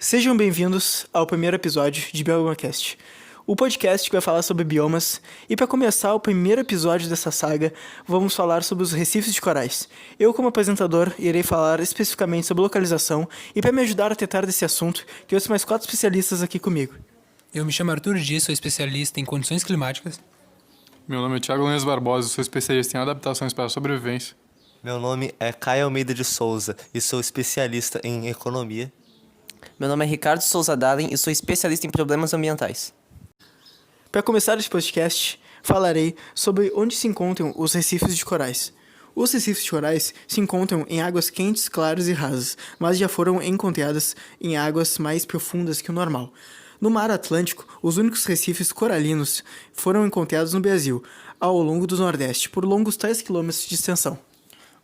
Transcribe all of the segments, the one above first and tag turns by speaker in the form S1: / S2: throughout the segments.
S1: Sejam bem-vindos ao primeiro episódio de BiomaCast, o podcast que vai falar sobre biomas, e para começar o primeiro episódio dessa saga, vamos falar sobre os recifes de corais. Eu, como apresentador, irei falar especificamente sobre localização, e para me ajudar a tratar desse assunto, trouxe mais 4 especialistas aqui comigo.
S2: Eu me chamo Arthur Dias, sou especialista em condições climáticas.
S3: Meu nome é Thiago Nunes Barbosa, sou especialista em adaptações para a sobrevivência.
S4: Meu nome é Caio Almeida de Souza e sou especialista em economia.
S5: Meu nome é Ricardo Souza Dalen e sou especialista em problemas ambientais.
S1: Para começar esse podcast, falarei sobre onde se encontram os recifes de corais. Os recifes de corais se encontram em águas quentes, claras e rasas, mas já foram encontradas em águas mais profundas que o normal. No Mar Atlântico, os únicos recifes coralinos foram encontrados no Brasil, ao longo do Nordeste, por longos 3 km de extensão.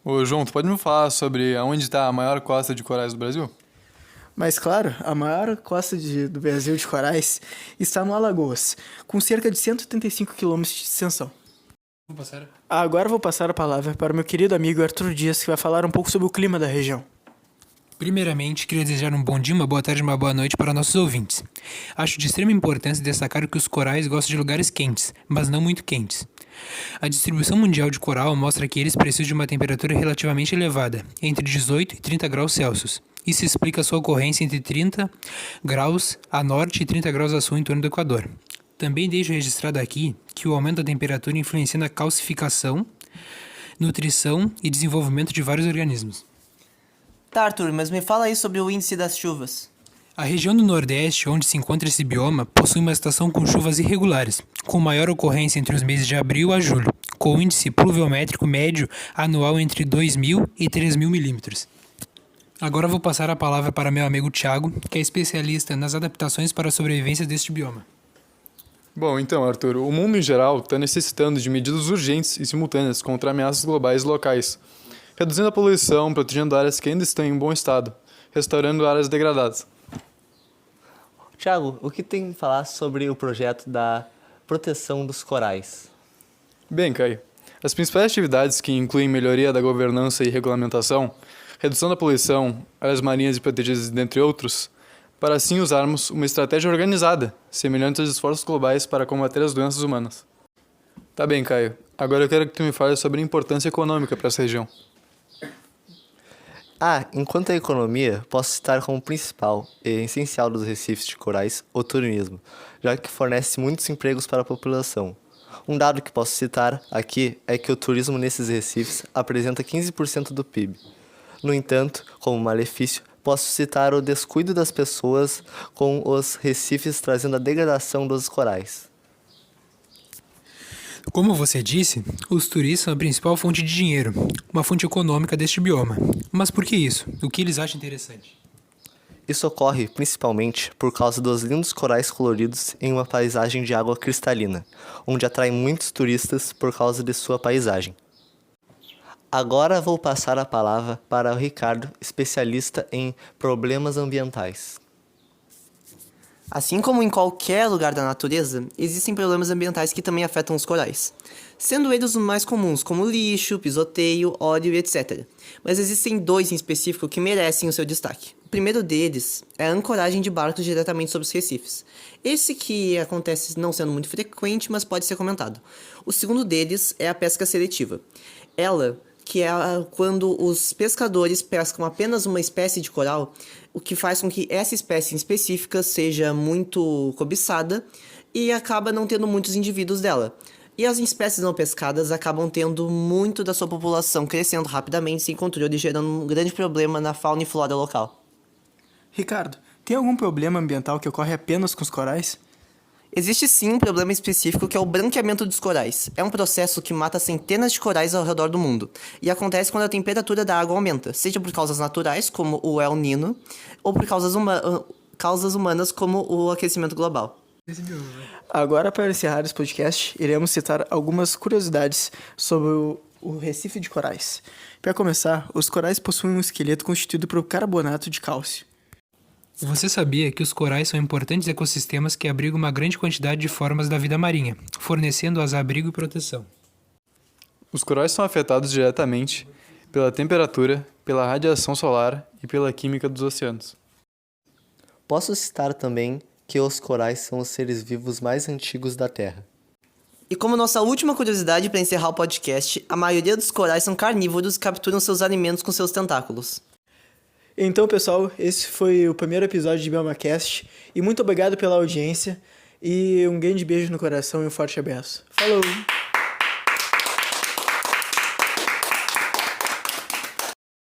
S3: Ô João, tu pode me falar sobre onde está a maior costa de corais do Brasil?
S1: Mas claro, a maior costa do Brasil de corais está no Alagoas, com cerca de 135 km de extensão. Agora vou passar a palavra para o meu querido amigo Arthur Dias, que vai falar um pouco sobre o clima da região.
S2: Primeiramente, queria desejar um bom dia, uma boa tarde e uma boa noite para nossos ouvintes. Acho de extrema importância destacar que os corais gostam de lugares quentes, mas não muito quentes. A distribuição mundial de coral mostra que eles precisam de uma temperatura relativamente elevada, entre 18 e 30 graus Celsius. Isso explica a sua ocorrência entre 30 graus a norte e 30 graus a sul em torno do Equador. Também deixo registrado aqui que o aumento da temperatura influencia na calcificação, nutrição e desenvolvimento de vários organismos.
S5: Tá, Arthur, mas me fala aí sobre o índice das chuvas.
S2: A região do Nordeste, onde se encontra esse bioma, possui uma estação com chuvas irregulares, com maior ocorrência entre os meses de abril a julho, com índice pluviométrico médio anual entre 2.000 e 3.000 milímetros. Agora vou passar a palavra para meu amigo Thiago, que é especialista nas adaptações para a sobrevivência deste bioma.
S3: Bom, então, Arthur, o mundo em geral está necessitando de medidas urgentes e simultâneas contra ameaças globais e locais, reduzindo a poluição, protegendo áreas que ainda estão em bom estado, restaurando áreas degradadas.
S4: Tiago, o que tem a falar sobre o projeto da proteção dos corais?
S3: Bem, Caio, as principais atividades que incluem melhoria da governança e regulamentação, redução da poluição, áreas marinhas e protegidas, dentre outros, para assim usarmos uma estratégia organizada, semelhante aos esforços globais para combater as doenças humanas. Tá bem, Caio. Agora eu quero que tu me fale sobre a importância econômica para essa região.
S4: Enquanto a economia, posso citar como principal e essencial dos recifes de corais o turismo, já que fornece muitos empregos para a população. Um dado que posso citar aqui é que o turismo nesses recifes apresenta 15% do PIB. No entanto, como malefício, posso citar o descuido das pessoas com os recifes trazendo a degradação dos corais.
S2: Como você disse, os turistas são a principal fonte de dinheiro, uma fonte econômica deste bioma. Mas por que isso? O que eles acham interessante?
S4: Isso ocorre principalmente por causa dos lindos corais coloridos em uma paisagem de água cristalina, onde atrai muitos turistas por causa de sua paisagem. Agora vou passar a palavra para o Ricardo, especialista em problemas ambientais.
S5: Assim como em qualquer lugar da natureza, existem problemas ambientais que também afetam os corais, sendo eles os mais comuns, como lixo, pisoteio, óleo e etc. Mas existem 2 em específico que merecem o seu destaque. O primeiro deles é a ancoragem de barcos diretamente sobre os recifes. Esse que acontece não sendo muito frequente, mas pode ser comentado. O segundo deles é a pesca seletiva. Ela que é quando os pescadores pescam apenas uma espécie de coral, o que faz com que essa espécie em específica seja muito cobiçada e acaba não tendo muitos indivíduos dela. E as espécies não pescadas acabam tendo muito da sua população crescendo rapidamente sem controle, gerando um grande problema na fauna e flora local.
S1: Ricardo, tem algum problema ambiental que ocorre apenas com os corais?
S5: Existe sim um problema específico que é o branqueamento dos corais. É um processo que mata centenas de corais ao redor do mundo. E acontece quando a temperatura da água aumenta, seja por causas naturais, como o El Niño, ou por causas humanas, como o aquecimento global.
S1: Agora, para encerrar esse podcast, iremos citar algumas curiosidades sobre o recife de corais. Para começar, os corais possuem um esqueleto constituído por carbonato de cálcio.
S2: Você sabia que os corais são importantes ecossistemas que abrigam uma grande quantidade de formas da vida marinha, fornecendo-as abrigo e proteção?
S3: Os corais são afetados diretamente pela temperatura, pela radiação solar e pela química dos oceanos.
S4: Posso citar também que os corais são os seres vivos mais antigos da Terra.
S5: E como nossa última curiosidade para encerrar o podcast, a maioria dos corais são carnívoros e capturam seus alimentos com seus tentáculos.
S1: Então, pessoal, esse foi o primeiro episódio de BiomaCast. E muito obrigado pela audiência. E um grande beijo no coração e um forte abraço. Falou!